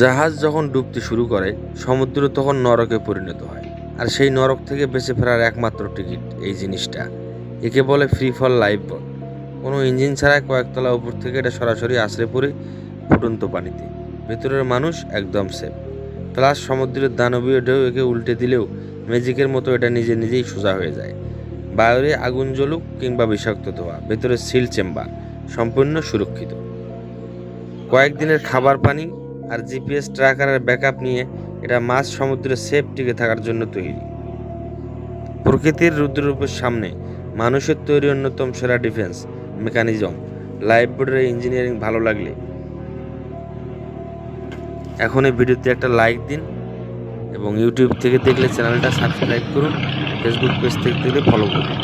জাহাজ যখন ডুবতে শুরু করে সমুদ্র তখন নরকে পরিণত হয়। আর সেই নরক থেকে বেঁচে ফেরার একমাত্র টিকিট এই জিনিসটা, একে বলে ফ্রি ফল লাইফ বোট। কোনো ইঞ্জিন ছাড়াই কয়েকতলা উপর থেকে এটা সরাসরি আছড়ে পড়ে ফুটন্ত পানিতে। ভেতরের মানুষ একদম সেফ, প্লাস সমুদ্রের দানবীয় ঢেউ একে উল্টে দিলেও ম্যাজিকের মতো এটা নিজে নিজেই সোজা হয়ে যায়। বাইরে আগুন জ্বলুক কিংবা বিষাক্ত ধোয়া, ভেতরে সিল চেম্বার, সম্পূর্ণ সুরক্ষিত। কয়েকদিনের খাবার পানি আর জিপিএস ট্র্যাকারের ব্যাকআপ নিয়ে এটা মাঝ সমুদ্রে সেফ টিকে থাকার জন্য তৈরি। প্রকৃতির রুদ্ররূপের সামনে মানুষের তৈরি অন্যতম সেরা ডিফেন্স মেকানিজম। লাইফ বোটের ইঞ্জিনিয়ারিং ভালো লাগলে এখন এই ভিডিওতে একটা লাইক দিন এবং ইউটিউব থেকে দেখলে চ্যানেলটা সাবস্ক্রাইব করুন, ফেসবুক পেজ থেকে দেখলে ফলো করুন।